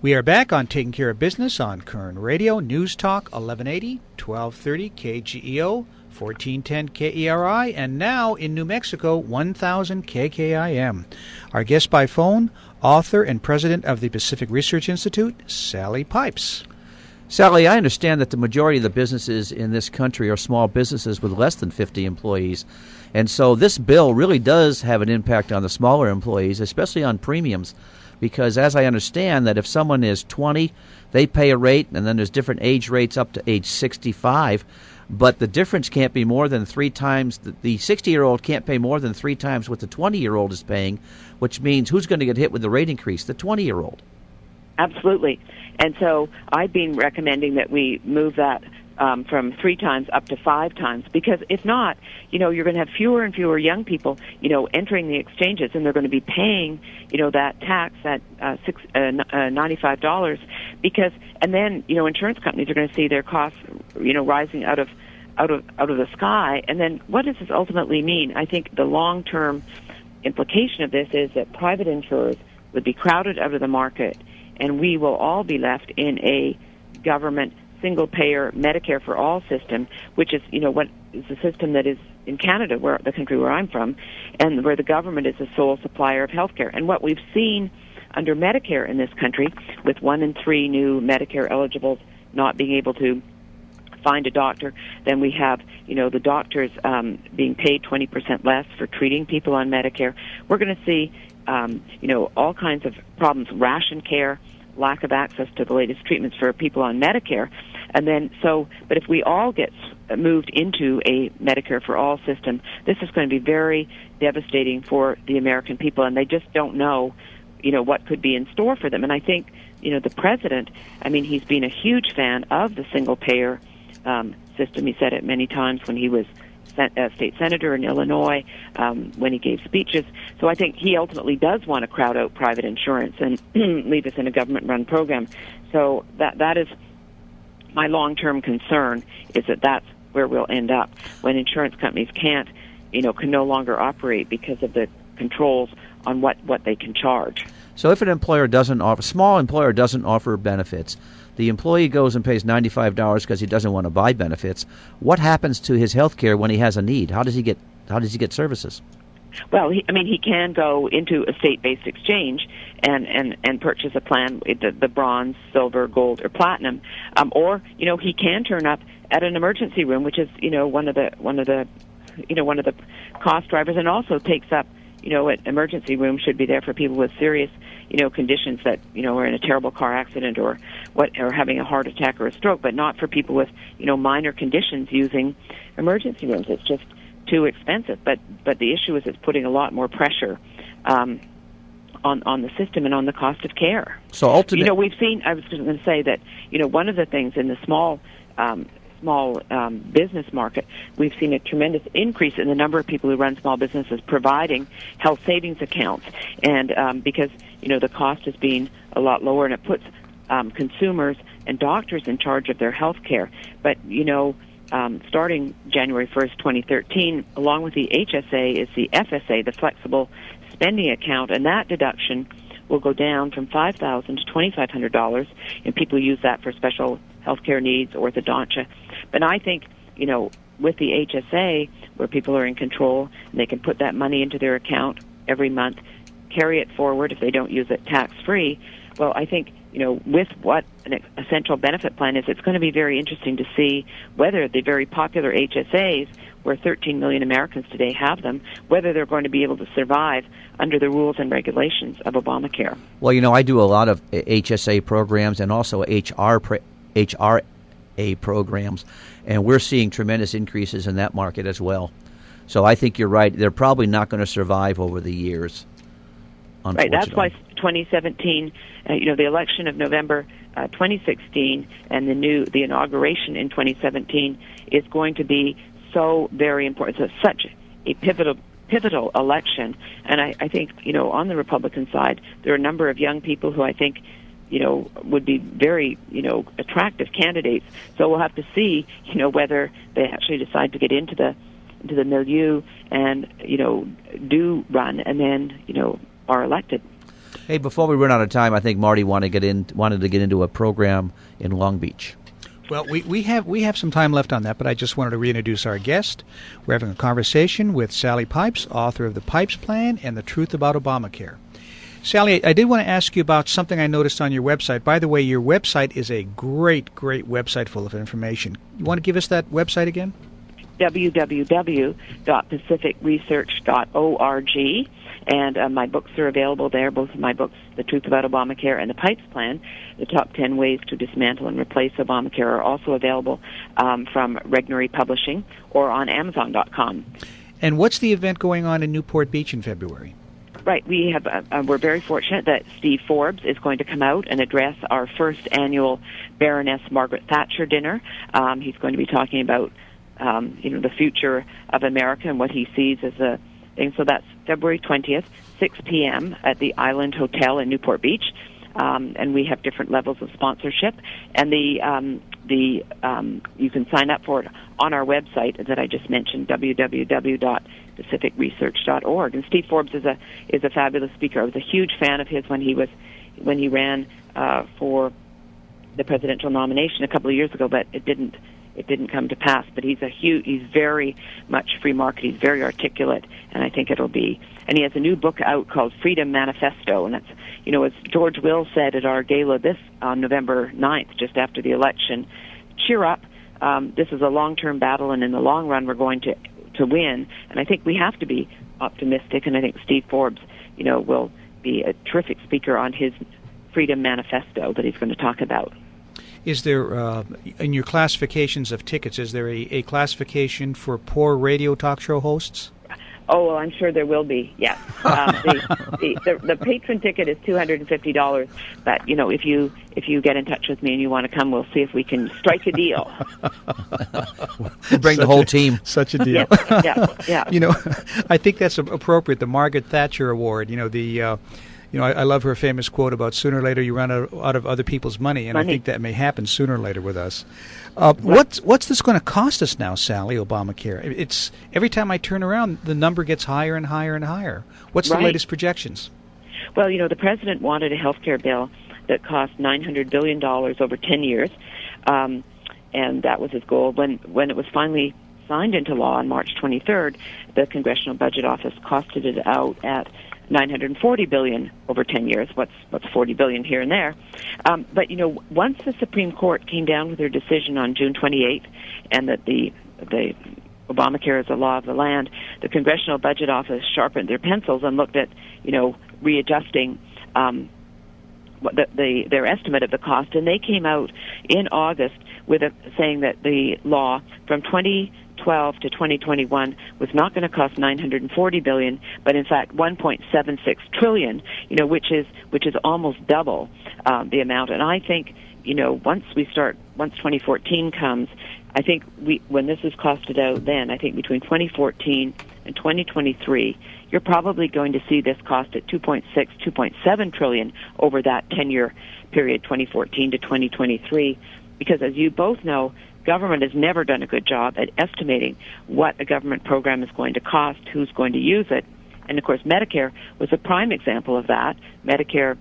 We are back on Taking Care of Business on Koerner Radio, News Talk 1180, 1230 KGEO, 1410 KERI, and now in New Mexico, 1000 KKIM. Our guest by phone, author and president of the Pacific Research Institute, Sally Pipes. Sally, I understand that the majority of the businesses in this country are small businesses with less than 50 employees. And so this bill really does have an impact on the smaller employees, especially on premiums. Because as I understand that if someone is 20, they pay a rate, and then there's different age rates up to age 65. But the difference can't be more than 3 times. The 60-year-old can't pay more than 3 times what the 20-year-old is paying, which means who's going to get hit with the rate increase? The 20-year-old. Absolutely. And so I've been recommending that we move that from 3 times up to 5 times, because if not, you're going to have fewer and fewer young people, entering the exchanges, and they're going to be paying, that tax at $95, because, and then, insurance companies are going to see their costs, rising out of the sky. And then what does this ultimately mean? I think the long-term implication of this is that private insurers would be crowded out of the market, and we will all be left in a government single-payer Medicare for all system, which is, what is the system that is in Canada, where the country where I'm from, and where the government is the sole supplier of health care. And what we've seen under Medicare in this country, with 1 in 3 new Medicare eligibles not being able to find a doctor, then we have, the doctors being paid 20% less for treating people on Medicare. We're going to see, all kinds of problems, ration care, lack of access to the latest treatments for people on Medicare. And then, but if we all get moved into a Medicare for all system, this is going to be very devastating for the American people, and they just don't know, what could be in store for them. And I think, the president, he's been a huge fan of the single-payer system. He said it many times when he was state senator in Illinois, when he gave speeches. So I think he ultimately does want to crowd out private insurance and leave us in a government-run program. So that is my long-term concern, is that that's where we'll end up when insurance companies can no longer operate because of the controls on what they can charge. So if an employer small employer doesn't offer benefits, the employee goes and pays $95 because he doesn't want to buy benefits. What happens to his health care when he has a need? How does he get services? Well, he can go into a state-based exchange and purchase a plan, the bronze, silver, gold, or platinum, or he can turn up at an emergency room, which is one of the cost drivers, and also takes up an emergency room should be there for people with serious conditions that are in a terrible car accident or having a heart attack or a stroke, but not for people with minor conditions using emergency rooms. It's just too expensive. But the issue is it's putting a lot more pressure on the system and on the cost of care. So ultimately, we've seen. I was going to say that one of the things in the small business market, we've seen a tremendous increase in the number of people who run small businesses providing health savings accounts, and because the cost has been a lot lower, and it puts consumers and doctors in charge of their health care. But starting January 1st, 2013, along with the HSA is the FSA, the Flexible Spending Account, and that deduction will go down from $5,000 to $2,500, and people use that for special health care needs, orthodontia. But I think, with the HSA, where people are in control, and they can put that money into their account every month, carry it forward if they don't use it tax-free, well, I think, with what an essential benefit plan is, it's going to be very interesting to see whether the very popular HSAs, where 13 million Americans today have them, whether they're going to be able to survive under the rules and regulations of Obamacare. Well, I do a lot of HSA programs and also HRA programs, and we're seeing tremendous increases in that market as well. So I think you're right. They're probably not going to survive over the years. Right. That's why 2017, the election of November 2016, and the inauguration in 2017 is going to be so very important. So it's such a pivotal election, and I think on the Republican side there are a number of young people who I think would be very attractive candidates. So we'll have to see whether they actually decide to get into the milieu and do run and then are elected. Hey, before we run out of time, I think Marty wanted to get into a program in Long Beach. Well, we have some time left on that, but I just wanted to reintroduce our guest. We're having a conversation with Sally Pipes, author of The Pipes Plan and The Truth About Obamacare. Sally, I did want to ask you about something I noticed on your website. By the way, your website is a great website full of information. You want to give us that website again? www.pacificresearch.org. And my books are available there, both of my books, The Truth About Obamacare and The Pipes Plan. The top 10 ways to dismantle and replace Obamacare are also available from Regnery Publishing or on Amazon.com. And what's the event going on in Newport Beach in February? Right. We have. We're very fortunate that Steve Forbes is going to come out and address our first annual Baroness Margaret Thatcher dinner. He's going to be talking about, the future of America and what he sees as a thing. So that's February 20th, 6 p.m. at the Island Hotel in Newport Beach. And we have different levels of sponsorship. And you can sign up for it on our website that I just mentioned, www.pacificresearch.org. And Steve Forbes is a fabulous speaker. I was a huge fan of his when he ran for the presidential nomination a couple of years ago, but it didn't come to pass. But he's very much free market. He's very articulate, and I think it'll be. And he has a new book out called Freedom Manifesto, and that's, as George Will said at our gala on November 9th, just after the election, cheer up. This is a long-term battle, and in the long run, we're going to win. And I think we have to be optimistic, and I think Steve Forbes, will be a terrific speaker on his Freedom Manifesto that he's going to talk about. Is there, in your classifications of tickets, is there a classification for poor radio talk show hosts? Oh, well, I'm sure there will be, yes. The patron ticket is $250, but, if you get in touch with me and you want to come, we'll see if we can strike a deal. Bring the whole team. Such a deal. Yeah. I think that's appropriate, the Margaret Thatcher Award, I love her famous quote about sooner or later you run out of other people's money, and I think that may happen sooner or later with us. What's this going to cost us now, Sally, Obamacare? It's every time I turn around, the number gets higher and higher and higher. What's the latest projections? Well, the president wanted a health care bill that cost $900 billion over 10 years, and that was his goal. When it was finally signed into law on March 23rd, the Congressional Budget Office costed it out at $940 billion over 10 years. What's $40 billion here and there? But once the Supreme Court came down with their decision on June 28th, and that the Obamacare is a law of the land, the Congressional Budget Office sharpened their pencils and looked at readjusting their estimate of the cost, and they came out in August with saying that the law from 2012 to 2021 was not going to cost $940 billion, but in fact $1.76 trillion. Which is almost double the amount. And I think once 2014 comes, I think when this is costed out, then I think between 2014 and 2023, you're probably going to see this cost at 2.7 trillion over that 10-year period, 2014 to 2023, because as you both know, government has never done a good job at estimating what a government program is going to cost, who's going to use it. And of course, Medicare was a prime example of that. Medicare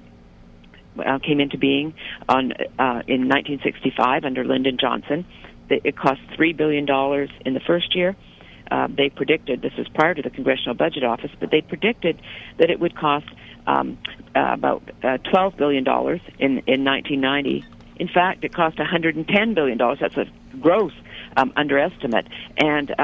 came into being in 1965 under Lyndon Johnson. It cost $3 billion in the first year. They predicted, this was prior to the Congressional Budget Office, but they predicted that it would cost about $12 billion in 1990. In fact, it cost $110 billion. That's a gross underestimate. And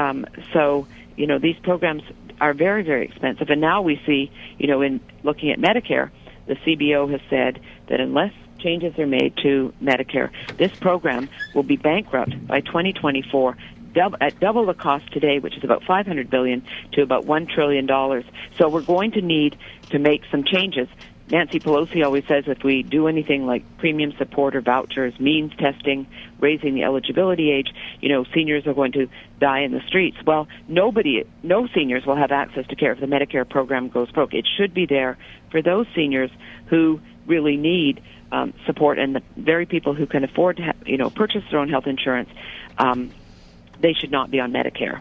so, these programs are very, very expensive. And now we see, in looking at Medicare, the CBO has said that unless changes are made to Medicare, this program will be bankrupt by 2024, at double the cost today, which is about $500 billion, to about $1 trillion. So we're going to need to make some changes. Nancy Pelosi always says if we do anything like premium support or vouchers, means testing, raising the eligibility age, seniors are going to die in the streets. Well, no seniors will have access to care if the Medicare program goes broke. It should be there for those seniors who really need support, and the very people who can afford to purchase their own health insurance. They should not be on Medicare.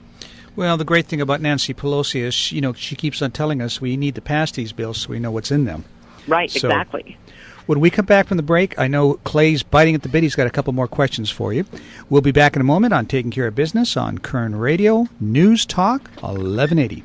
Well, the great thing about Nancy Pelosi is, she keeps on telling us we need to pass these bills so we know what's in them. Right, So, exactly. when we come back from the break, I know Clay's biting at the bit. He's got a couple more questions for you. We'll be back in a moment on Taking Care of Business on Koerner Radio, News Talk 1180.